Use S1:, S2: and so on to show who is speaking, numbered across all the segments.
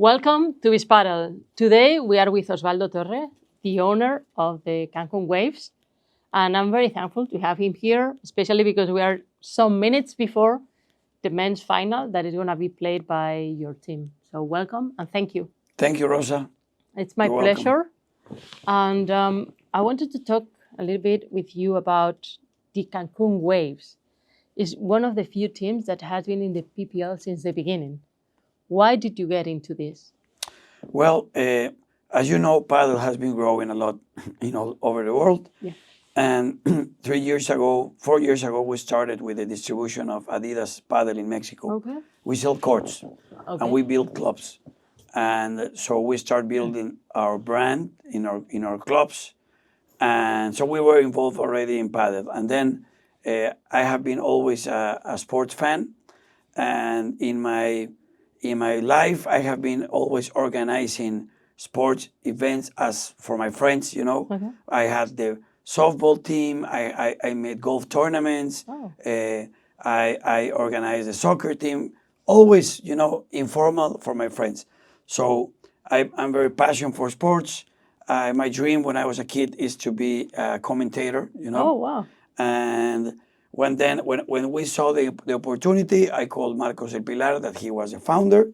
S1: Welcome to Padel. Today we are with Oswaldo Torre, the owner of the Cancún Waves, and I'm very thankful to have him here, especially because we are some minutes before the men's final that is going to be played by your team. So welcome and thank you.
S2: Thank you, Rosa.
S1: It's my pleasure. And I wanted to talk a little bit with you about the Cancún Waves. It's one of the few teams that has been in the PPL since the beginning. Why did you get into this?
S2: Well, as you know, paddle has been growing a lot, all over the world.
S1: Yeah.
S2: And 4 years ago, we started with the distribution of Adidas Paddle in Mexico.
S1: Okay.
S2: We sell courts, and we build clubs, and so we start building our brand in our clubs, and so we were involved already in paddle. And then I have been always a sports fan, and in my life, I have been always organizing sports events as for my friends,
S1: Okay.
S2: I had the softball team, I made golf tournaments,
S1: Oh.
S2: I organized the soccer team, always, informal for my friends. So I'm very passionate for sports. My dream when I was a kid is to be a commentator,
S1: Oh, wow.
S2: And when we saw the opportunity, I called Marcos El Pilar, that he was the founder,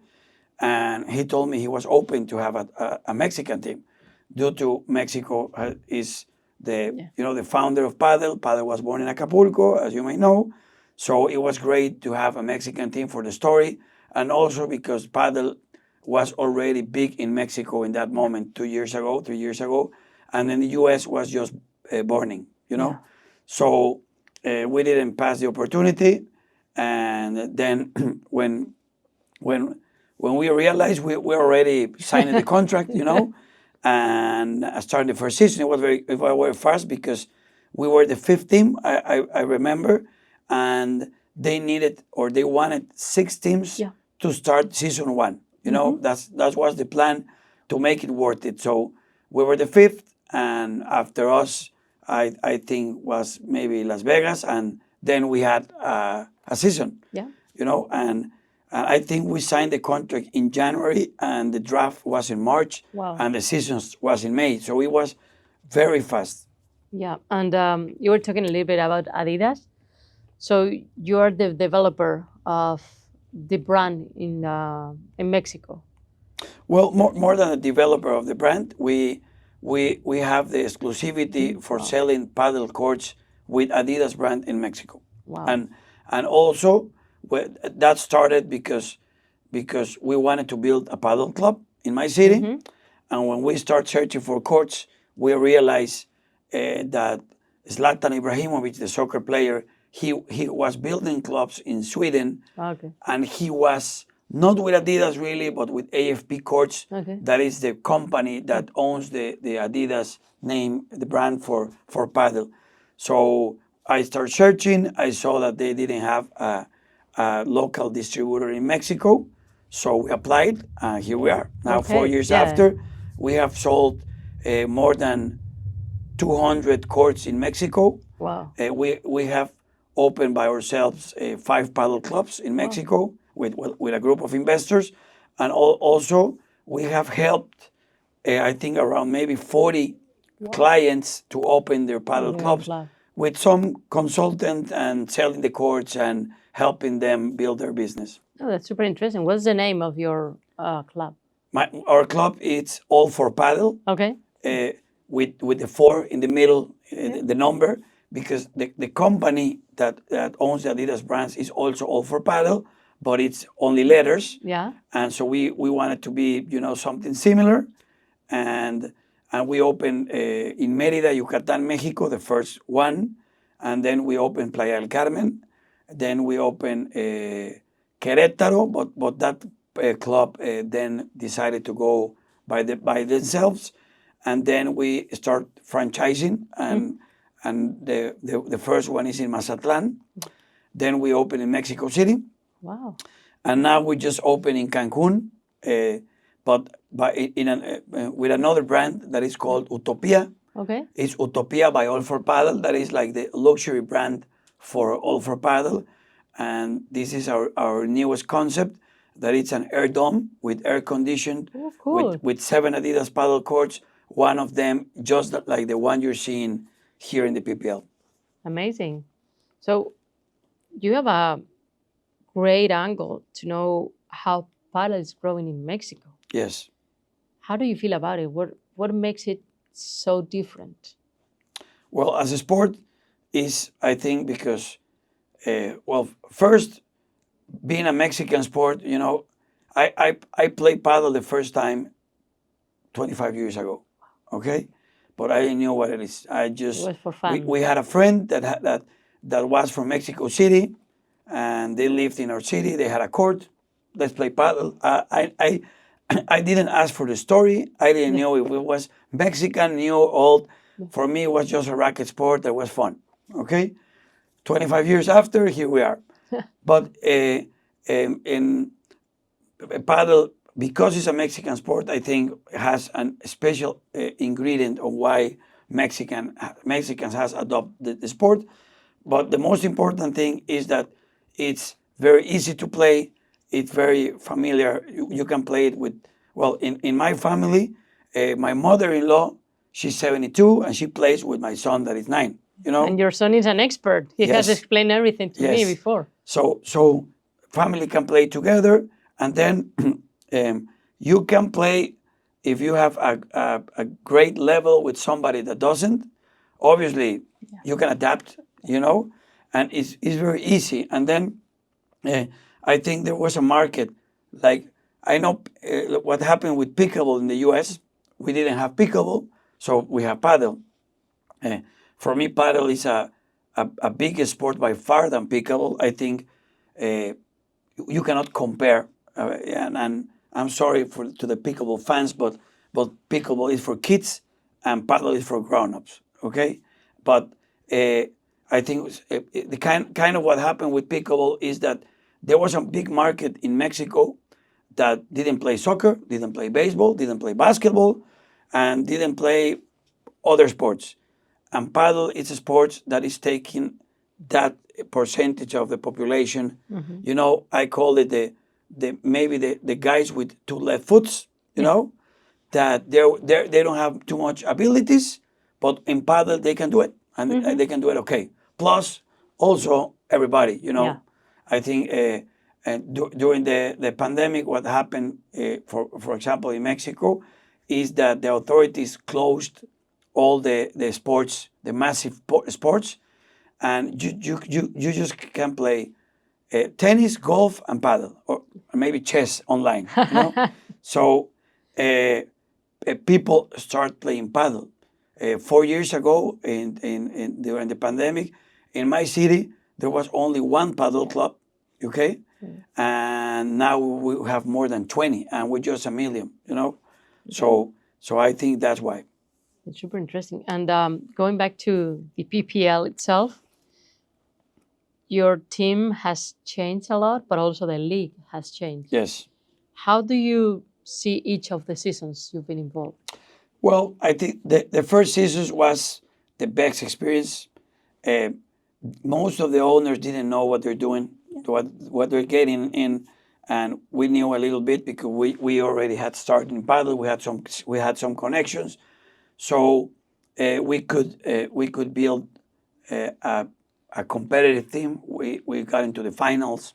S2: and he told me he was open to have a Mexican team, due to Mexico is the founder of paddle. Paddle was born in Acapulco, as you may know, so it was great to have a Mexican team for the story, and also because paddle was already big in Mexico in that moment 3 years ago, and then the U.S. was just burning,
S1: Yeah.
S2: So we didn't pass the opportunity, and then when we realized we already signed the contract, and starting the first season, it was very fast because we were the fifth team, I remember, and they wanted 6 teams to start season 1. That was the plan, to make it worth it. So we were the fifth, and after us, I think was maybe Las Vegas, and then we had a season.
S1: Yeah.
S2: And I think we signed the contract in January, and the draft was in March.
S1: Wow.
S2: And the season was in May. So it was very fast.
S1: Yeah, and you were talking a little bit about Adidas. So you are the developer of the brand in Mexico.
S2: Well, more than a developer of the brand, we have the exclusivity for selling paddle courts with Adidas brand in Mexico.
S1: Wow.
S2: And also that started because we wanted to build a paddle club in my city, and when we start searching for courts, we realized that Zlatan Ibrahimovic, the soccer player, he was building clubs in Sweden,
S1: Okay.
S2: and he was not with Adidas really, but with AFP Courts.
S1: Okay.
S2: That is the company that owns the Adidas name, the brand for paddle. So I started searching. I saw that they didn't have a local distributor in Mexico. So we applied, and here we are. Now,
S1: Okay,
S2: 4 years
S1: yeah.
S2: after, we have sold more than 200 courts in Mexico.
S1: Wow.
S2: We have opened by ourselves 5 paddle clubs in Mexico with a group of investors. And also, we have helped, I think, around maybe 40 clients to open their paddle clubs, with some consultant and selling the courts and helping them build their business.
S1: Oh, that's super interesting. What's the name of your club?
S2: Our club, it's All for Paddle,
S1: Okay.
S2: with the 4 in the middle, the number, because the company that owns the Adidas brands is also All for Paddle, but it's only letters.
S1: Yeah.
S2: And so we wanted to be, something similar. And we opened in Mérida, Yucatán, Mexico, the first one. And then we opened Playa del Carmen. Then we opened Querétaro, but that club then decided to go by themselves. And then we start franchising, and the first one is in Mazatlan. Then we open in Mexico City.
S1: Wow.
S2: And now we just open in Cancun, but with another brand that is called Utopia.
S1: Okay.
S2: It's Utopia by All for Paddle. That is like the luxury brand for All for Paddle. And this is our newest concept. that it's an air dome with air conditioned,
S1: Oh, cool.
S2: with 7 Adidas paddle courts. One of them just like the one you're seeing here in the PPL.
S1: Amazing. So you have a great angle to know how paddle is growing in Mexico.
S2: Yes.
S1: How do you feel about it? What makes it so different?
S2: Well, as a sport, is I think because first being a Mexican sport, I played paddle the first time 25 years ago. Okay, but I didn't know what it is. I just
S1: It was for fun.
S2: we had a friend that was from Mexico City, and they lived in our city. They had a court. Let's play paddle. I didn't ask for the story. I didn't know if it was Mexican, new, old. For me, it was just a racket sport that was fun. Okay, 25 years after, here we are. But in paddle, because it's a Mexican sport, I think has a special ingredient of why Mexicans has adopted the sport. But the most important thing is that it's very easy to play. It's very familiar. You can play it with, well, in my family, my mother-in-law, she's 72, and she plays with my son that is 9.
S1: And your son is an expert. He has
S2: Yes.
S1: explained everything to me
S2: Yes.
S1: before.
S2: So family can play together, and then you can play if you have a great level with somebody that doesn't. Obviously, you can adapt, and it's very easy. And then I think there was a market. Like, I know what happened with pickleball in the U.S. We didn't have pickleball, so we have paddle. For me, paddle is a bigger sport by far than pickleball. I think you cannot compare. And I'm sorry to the pickleball fans, but pickleball is for kids and paddle is for grown-ups. Okay, but I think the kind of what happened with pickleball is that there was a big market in Mexico that didn't play soccer, didn't play baseball, didn't play basketball, and didn't play other sports. And paddle is a sport that is taking that percentage of the population.
S1: Mm-hmm.
S2: I call it the guys with 2 left foots. That they don't have too much abilities, but in paddle they can do it, and they can do it okay. Plus, also everybody.
S1: Yeah.
S2: I think during the pandemic, what happened, for example, in Mexico, is that the authorities closed all the sports, the massive sports, and you just can play tennis, golf, and paddle, or maybe chess online. So people start playing paddle. 4 years ago, during the pandemic, in my city there was only one paddle club. Okay, and now we have more than 20, and we're just 1 million. So I think that's why.
S1: It's super interesting. And going back to the PPL itself, your team has changed a lot, but also the league has changed.
S2: Yes.
S1: How do you see each of the seasons you've been involved?
S2: Well, I think the first season was the best experience. Most of the owners didn't know what they're doing, what they're getting in, and we knew a little bit because we already had started in paddle. We had some connections, so we could build a competitive team. We got into the finals,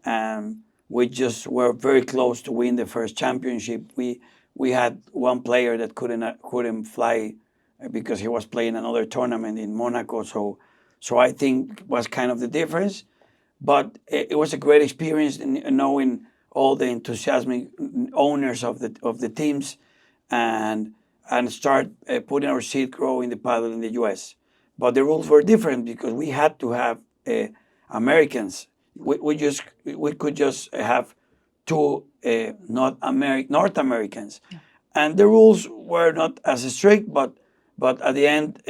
S2: and we just were very close to win the first championship. We had one player that couldn't fly because he was playing another tournament in Monaco. So I think was kind of the difference. But it was a great experience knowing all the enthusiastic owners of the teams, and start putting our seed grow in the paddle in the U.S. But the rules were different because we had to have Americans. We could just have 2 North Americans, and the rules were not as strict. But at the end,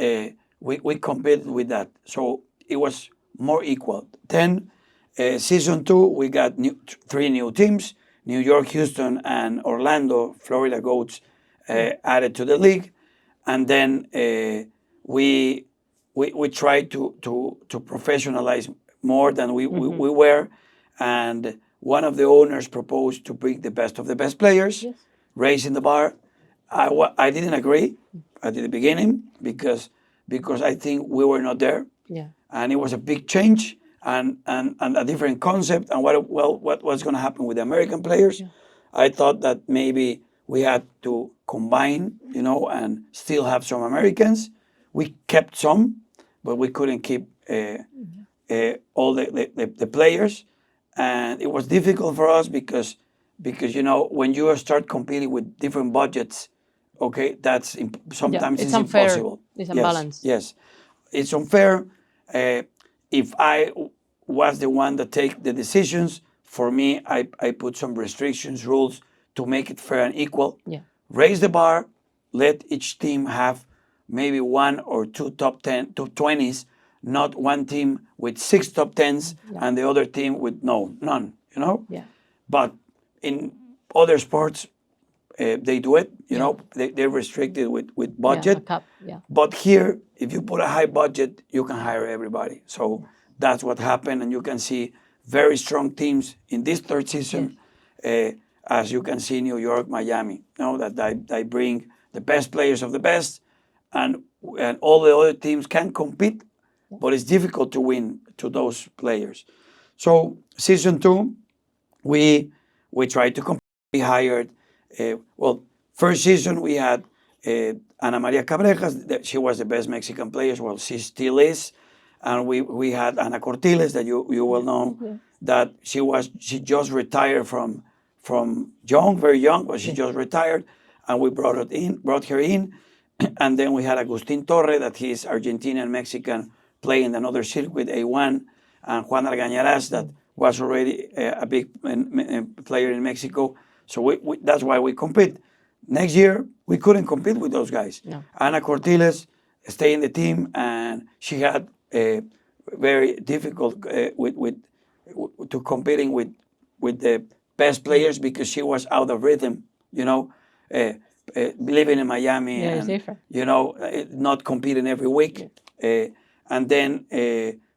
S2: we competed with that, so it was more equal. Then season 2, we got 3 new teams: New York, Houston, and Orlando, Florida Goats, added to the league, and then we tried to professionalize more than we were, and one of the owners proposed to bring the best of the best players,
S1: Yes.
S2: raising the bar. I didn't agree at the beginning because I think we were not there,
S1: Yeah.
S2: and it was a big change and a different concept. And what was going to happen with the American players?
S1: Yeah.
S2: I thought that maybe we had to combine, and still have some Americans. We kept some, but we couldn't keep all the players, and it was difficult for us because when you start competing with different budgets, okay, that's sometimes
S1: it's
S2: it's
S1: unfair.
S2: impossible.
S1: It's
S2: Yes,
S1: unbalanced.
S2: yes, it's unfair. If I was the one that take the decisions, for me, I put some restrictions, rules to make it fair and equal.
S1: Yeah.
S2: Raise the bar, let each team have maybe one or two top 20s, not one team with 6 top 10s and the other team with none,
S1: Yeah.
S2: But in other sports, they do it, they're restricted with budget.
S1: Yeah, a cap. Yeah.
S2: But here, if you put a high budget, you can hire everybody. So that's what happened, and you can see very strong teams in this third season, as you can see New York, Miami, that they bring the best players of the best, and all the other teams can compete, but it's difficult to win to those players. So season 2, we tried to compete. We hired, first season we had Ana Maria Cabrejas. She was the best Mexican player. Well, she still is. And we had Ana Cortiles, that you will know, that she just retired from young, very young, but she just retired, and we brought her in. And then we had Agustin Torre, that he's Argentinian Mexican, playing another circuit, A1, and Juan Argañarás, that was already a big player in Mexico. So that's why we compete. Next year, we couldn't compete with those guys.
S1: No.
S2: Ana Cortiles stayed in the team, and she had very difficult to competing with the best players because she was out of rhythm, living in Miami,
S1: Yeah,
S2: and
S1: it's different.
S2: not competing every week. And then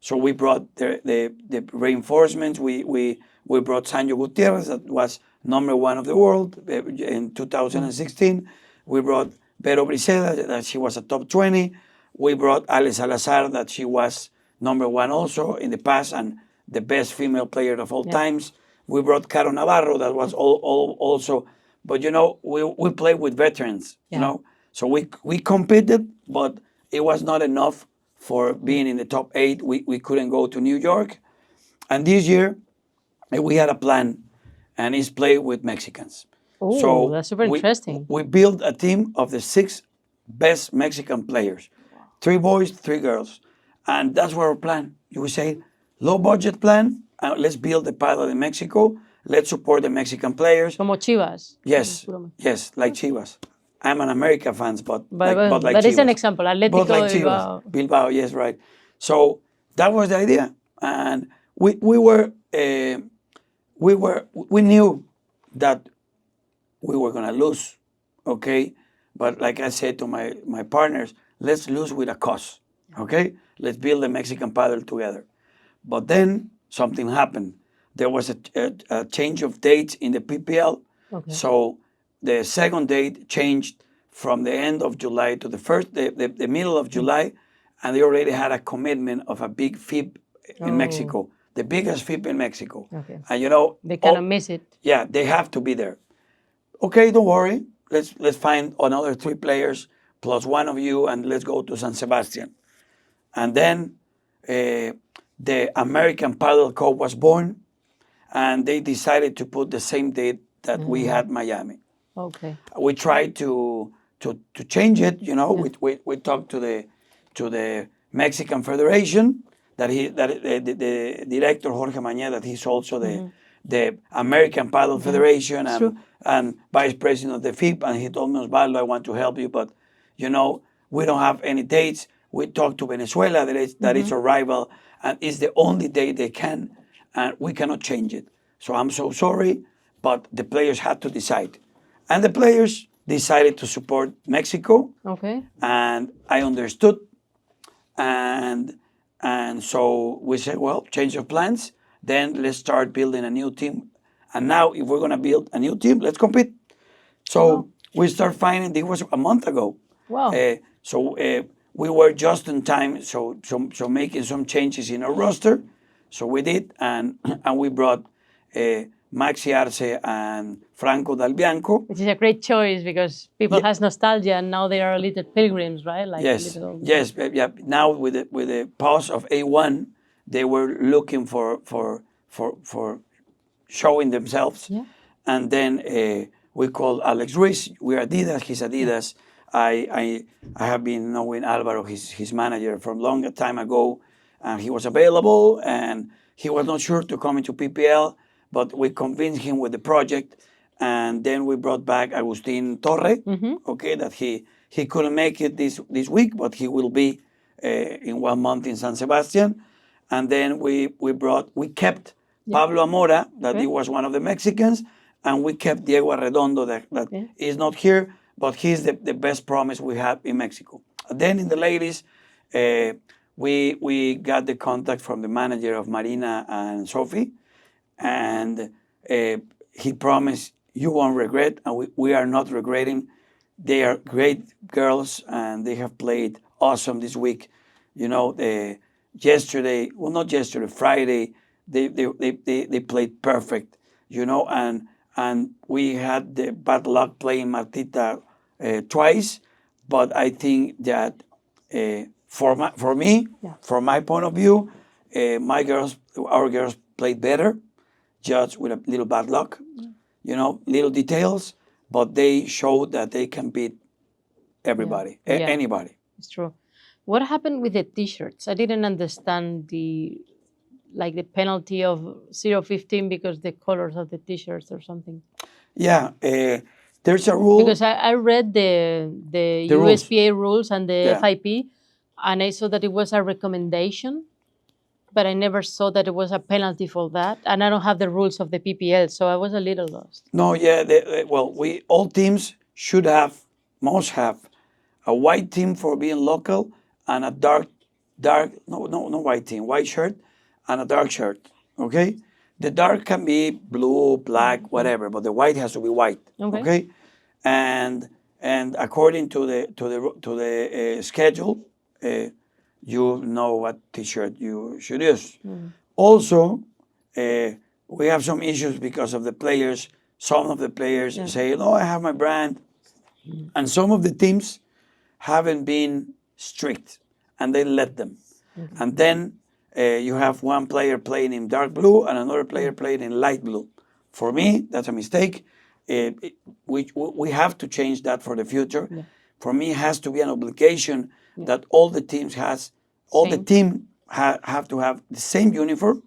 S2: so we brought the reinforcements. We brought Sancho Gutierrez, that was #1 of the world in 2016. We brought Vero Briseida, that she was a top 20. We brought Ale Salazar, that she was #1 also in the past and the best female player of all times. We brought Caro Navarro, that was also, but we played with veterans, so we competed, but it was not enough for being in the top 8. We couldn't go to New York, and this year we had a plan, and it's play with Mexicans.
S1: Oh,
S2: So
S1: that's super interesting.
S2: We built a team of the 6 best Mexican players, 3 boys, 3 girls, and that's our plan. You would say, low budget plan. Let's build a padel in Mexico. Let's support the Mexican players.
S1: Como Chivas.
S2: Yes, like Chivas. I'm an America fan, but like
S1: But it's
S2: Chivas.
S1: an example. Atlético
S2: But like
S1: Bilbao.
S2: Chivas, Bilbao, yes, right. So that was the idea, and we knew that we were gonna lose, okay. But like I said to my partners, let's lose with a cause, okay. Let's build the Mexican paddle together. But then something happened. There was a change of dates in the PPL.
S1: Okay.
S2: So the second date changed from the end of July to the middle of July, and they already had a commitment of a big FIP in Mexico, the biggest FIP in Mexico.
S1: Okay.
S2: And
S1: They cannot miss it.
S2: Yeah, they have to be there. Okay, don't worry. Let's find another 3 players plus one of you, and let's go to San Sebastian. And then the American Paddle Cup was born, and they decided to put the same date that we had Miami.
S1: Okay.
S2: We tried to change it. We talked to the Mexican Federation, the director Jorge Mañé, that he's also the American Paddle Federation and vice president of the FIP, and he told me, Osvaldo, I want to help you, but we don't have any dates. We talked to Venezuela, that is a rival, and it's the only date they can, and we cannot change it. So I'm so sorry, but the players had to decide. And the players decided to support Mexico.
S1: Okay.
S2: And I understood. And so we said, well, change of plans. Then let's start building a new team And now, if we're going to build a new team, let's compete. So we start finding, this was a month ago.
S1: Wow.
S2: We were just in time, so making some changes in our roster. So we did, and we brought Maxi Arce and Franco Dal Bianco.
S1: Which is a great choice because people has nostalgia, and now they are little pilgrims, right? Like
S2: Yes, yeah. Now with the pause of A1, they were looking for showing themselves.
S1: Yeah.
S2: And then we called Alex Ruiz. We're Adidas. He's Adidas. I have been knowing Alvaro, his manager, from long time ago, and he was available, and he was not sure to come into PPL, but we convinced him with the project, and then we brought back Agustin Torre. Okay, that he couldn't make it this week, but he will be in 1 month in San Sebastian, and then we kept Pablo Amora, that he was one of the Mexicans, and we kept Diego Arredondo, that is not here, but he's the best promise we have in Mexico. Then in the ladies, we got the contact from the manager of Marina and Sophie, and he promised, you won't regret, and we are not regretting. They are great girls, and they have played awesome this week. You know, Friday, they played perfect, you know, and we had the bad luck playing Martita twice, but I think that from my point of view, our girls played better, just with a little bad luck, you know, little details, but they showed that they can beat everybody, anybody.
S1: It's true. What happened with the T-shirts? I didn't understand the penalty of 0-15 because the colors of the T-shirts or something.
S2: Yeah, there's a rule.
S1: Because I read the USPA rules and the FIP, and I saw that it was a recommendation, but I never saw that it was a penalty for that. And I don't have the rules of the PPL, so I was a little lost.
S2: No, yeah, all teams must have a white team for being local and a white shirt and a dark shirt. Okay, the dark can be blue, black, whatever, but the white has to be white. Okay, and according to the schedule, you know what T-shirt you should use. Also, we have some issues because of the players. Some of the players say, "No, I have my brand," and some of the teams haven't been strict, and they let them. And then you have one player playing in dark blue and another player playing in light blue. For me, that's a mistake. We have to change that for the future. For me, it has to be an obligation that all the teams have to have the same uniform,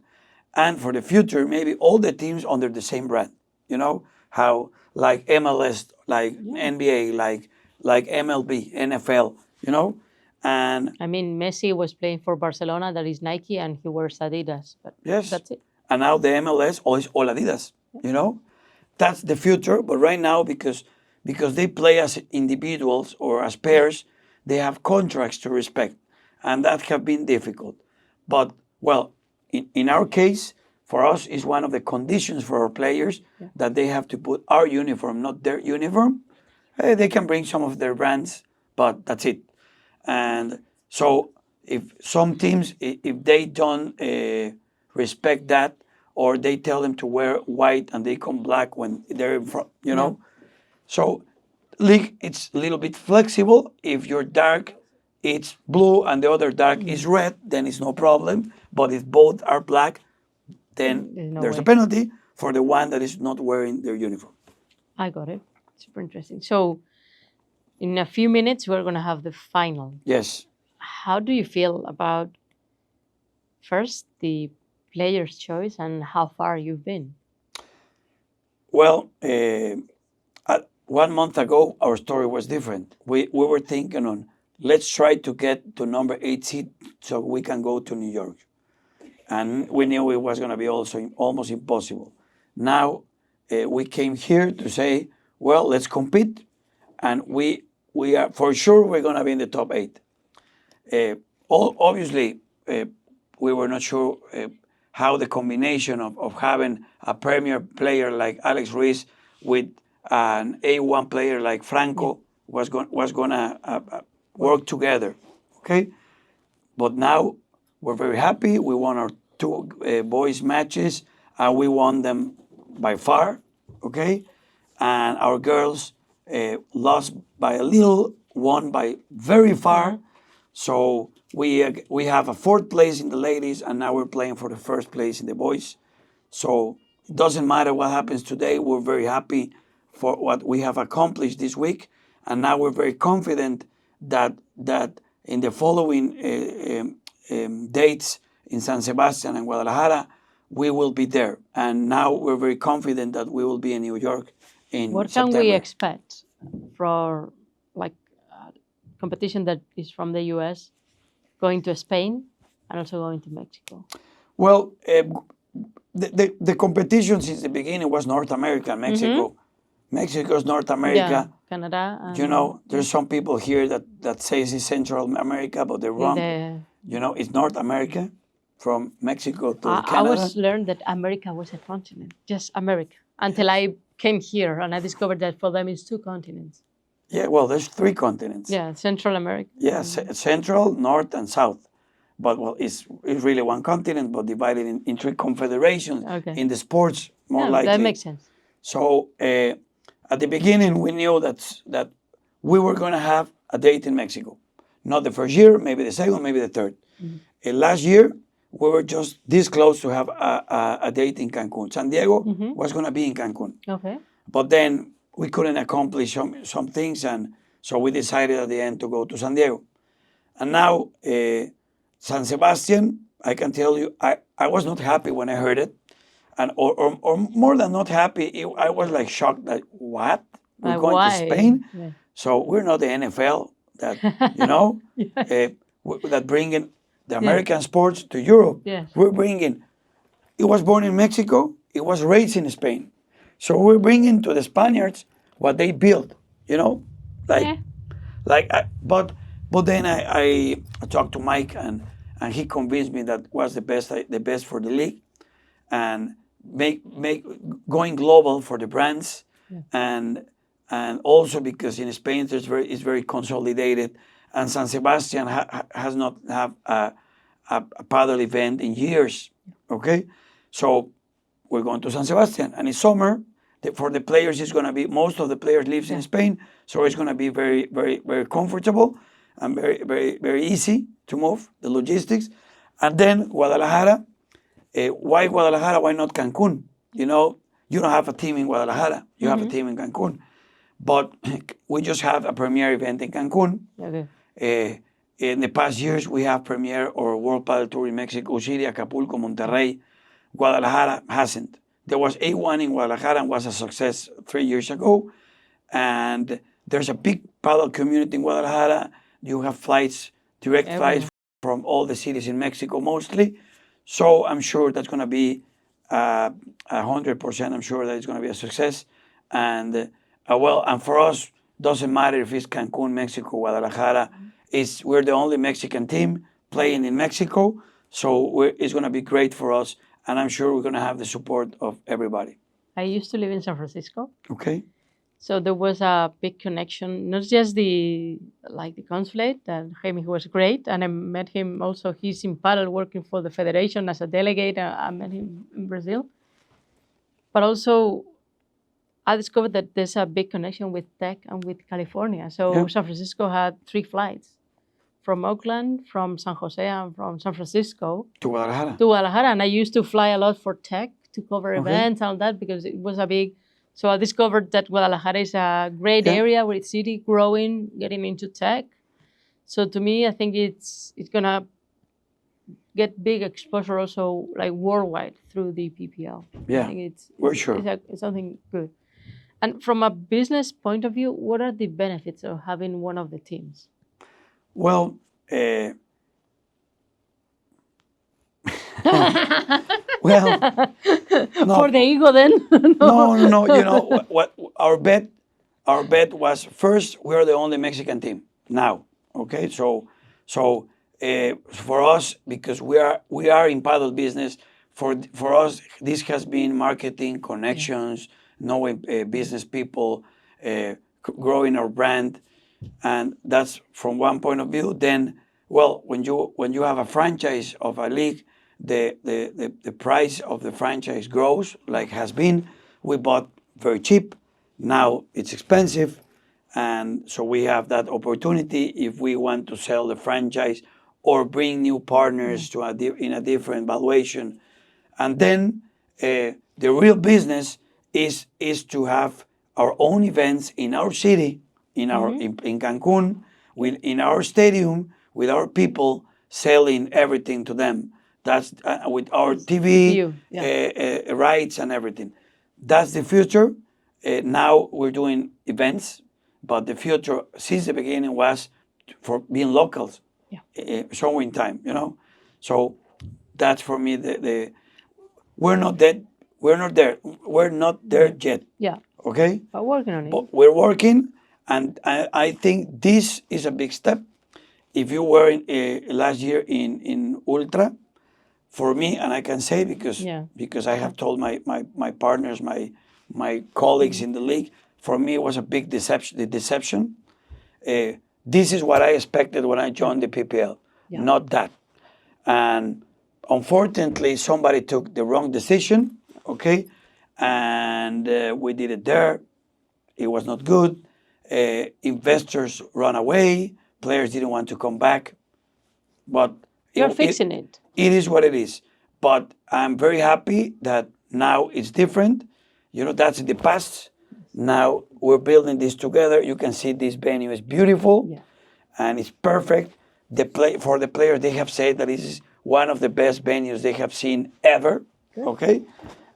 S2: and for the future, maybe all the teams under the same brand. You know how, like MLS, like NBA, like MLB, NFL. You know, and
S1: I mean, Messi was playing for Barcelona, that is Nike, and he wears Adidas. But that's it.
S2: And now the MLS is all Adidas. You know, that's the future. But right now, because they play as individuals or as pairs, they have contracts to respect, and that have been difficult. But in our case, for us, is one of the conditions for our players that they have to put our uniform, not their uniform. They can bring some of their brands, but that's it. And so, if some teams, if they don't respect that, or they tell them to wear white and they come black when they're in front, you know. So, league, it's a little bit flexible. If you're dark, it's blue, and the other dark is red, then it's no problem. But if both are black, then there's a penalty for the one that is not wearing their uniform.
S1: I got it. Super interesting. So, in a few minutes, we're going to have the final.
S2: Yes.
S1: How do you feel about, first, the player's choice and how far you've been?
S2: Well, 1 month ago, our story was different. We were thinking on, let's try to get to number 8 seed so we can go to New York. And we knew it was going to be also almost impossible. Now, we came here to say, well, let's compete. And we are, for sure, we're going to be in the top 8. Obviously, we were not sure how the combination of having a premier player like Alex Ruiz with an A1 player like Franco was going to work together, okay? But now we're very happy. We won our two boys matches, and we won them by far, okay? And our girls lost by a little, won by very far. So we have a 4th place in the ladies, and now we're playing for the 1st place in the boys. So it doesn't matter what happens today. We're very happy for what we have accomplished this week, and now we're very confident that in the following dates in San Sebastian and Guadalajara, we will be there. And now we're very confident that we will be in New York in
S1: What
S2: September.
S1: can we expect for like competition that is from the US, going to Spain, and also going to Mexico?
S2: Well, the competition since the beginning was North America and Mexico. Mexico's North America.
S1: Canada. And,
S2: you know, there's some people here that says it's Central America, but they're wrong. You know, it's North America, from Mexico to Canada.
S1: I was learned that America was a continent, just America, until I came here and I discovered that for them it's 2 continents.
S2: Yeah, well, there's 3 continents.
S1: Yeah, Central America.
S2: Yeah, Central, North, and South. But, well, it's really 1 continent, but divided in 3 confederations.
S1: Okay.
S2: In the sports, more likely.
S1: That makes sense.
S2: So at the beginning, we knew that we were going to have a date in Mexico. Not the 1st year, maybe the 2nd, maybe the 3rd. Last year, we were just this close to have a date in Cancun. San Diego was going to be in Cancun.
S1: Okay.
S2: But then we couldn't accomplish some things, and so we decided at the end to go to San Diego. And now, San Sebastian, I can tell you, I was not happy when I heard it. And or more than not happy, I was like shocked that, what? We're going to Spain?
S1: Yeah.
S2: So we're not the NFL that, you know, that bringing the American sports to Europe.
S1: Yes.
S2: We're bringing, it was born in Mexico, it was raised in Spain. So we're bringing to the Spaniards what they built, you know? But then I talked to Mike, and he convinced me that was the best for the league, and going global for the brands, and also because in Spain it's very consolidated, and San Sebastian has not have a paddle event in years. Okay, so we're going to San Sebastian, and it's summer. For the players, it's going to be, most of the players lives in Spain, so it's going to be very, very, very comfortable and very, very, very easy to move, the logistics. And then Guadalajara. Why Guadalajara? Why not Cancun? You know, you don't have a team in Guadalajara. You have a team in Cancun. But we just have a premier event in Cancun.
S1: Okay.
S2: In the past years, we have premier or World Padel Tour in Mexico City, Acapulco, Monterrey. Guadalajara hasn't. There was A1 in Guadalajara and was a success 3 years ago. And there's a big paddle community in Guadalajara. You have flights, direct flights from all the cities in Mexico mostly. So I'm sure that's going to be 100%. I'm sure that it's going to be a success. And and for us, doesn't matter if it's Cancun, Mexico, Guadalajara. We're the only Mexican team playing in Mexico. So it's going to be great for us. And I'm sure we're going to have the support of everybody.
S1: I used to live in San Francisco.
S2: Okay.
S1: So there was a big connection, not just the consulate, and he was great. And I met him also, he's in paddle working for the federation as a delegate. I met him in Brazil. But also, I discovered that there's a big connection with tech and with California. So San Francisco had 3 flights from Oakland, from San Jose, and from San Francisco
S2: to Guadalajara.
S1: And I used to fly a lot for tech to cover events and all that, because it was a big. So I discovered that Guadalajara is a great area, great city, growing, getting into tech. So to me, I think it's gonna get big exposure also, like worldwide, through the PPL.
S2: Yeah,
S1: I think
S2: we're sure.
S1: It's something good. And from a business point of view, what are the benefits of having one of the teams?
S2: Well, well, no.
S1: For the ego, then?
S2: No. You know what? Our bet was, first, we are the only Mexican team now. Okay, so for us, because we are in paddle business, for us, this has been marketing, connections, knowing business people, growing our brand, and that's from one point of view. Then, well, when you have a franchise of a league, the price of the franchise grows, like has been. We bought very cheap. Now it's expensive, and so we have that opportunity if we want to sell the franchise or bring new partners to in a different valuation. And then the real business is to have our own events in our city, in our in Cancun, in our stadium, with our people, selling everything to them. That's with our TV rights and everything. That's the future. Now we're doing events, but the future since the beginning was for being locals, showing time. So that's for me the we're not dead. We're not there. We're not there yet.
S1: Yeah.
S2: Okay.
S1: But working on it.
S2: But we're working, and I think this is a big step. If you were last year in Ultra, for me, and I can say because I have told my partners, my colleagues in the league, for me it was a big deception. The deception. This is what I expected when I joined the PPL, not that. And unfortunately, somebody took the wrong decision. Okay, and we did it there. It was not good. Investors run away. Players didn't want to come back. But
S1: you're fixing it.
S2: It is what it is. But I'm very happy that now it's different. That's in the past. Now we're building this together. You can see this venue is beautiful, and it's perfect. For the players, they have said that this is one of the best venues they have seen ever. Good. Okay,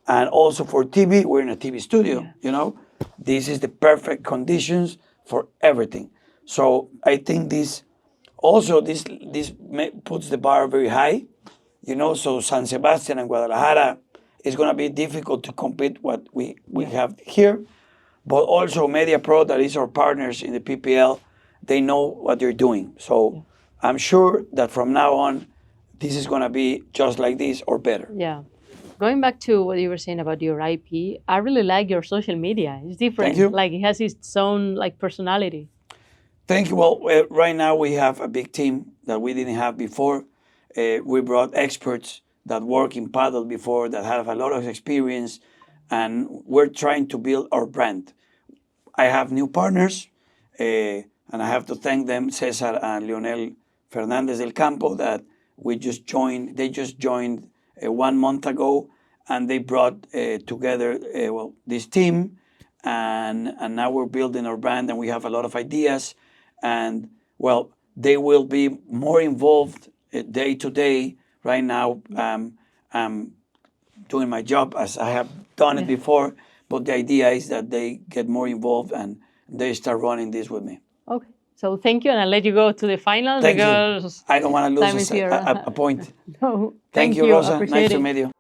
S2: and also for TV, we're in a TV studio. This is the perfect conditions for everything. So I think this puts the bar very high. So San Sebastian and Guadalajara is going to be difficult to compete what we have here. But also Media Pro, that is our partners in the PPL, they know what they're doing. So I'm sure that from now on, this is going to be just like this or better.
S1: Yeah. Going back to what you were saying about your IP, I really like your social media. It's different.
S2: Thank you.
S1: Like it has its own personality.
S2: Thank you. Well, right now we have a big team that we didn't have before. We brought experts that work in paddle before, that have a lot of experience, and we're trying to build our brand. I have new partners, and I have to thank them, Cesar and Leonel Fernandez del Campo, that we just joined. They just joined 1 month ago, and they brought together this team, and now we're building our brand, and we have a lot of ideas, and they will be more involved day to day. Right now, I'm doing my job as I have done it before, but the idea is that they get more involved and they start running this with me.
S1: Okay. So thank you, and I'll let you go to the final
S2: Thank
S1: because
S2: you. I don't want to lose a point.
S1: No,
S2: Thank you, Rosa. Nice to meet you.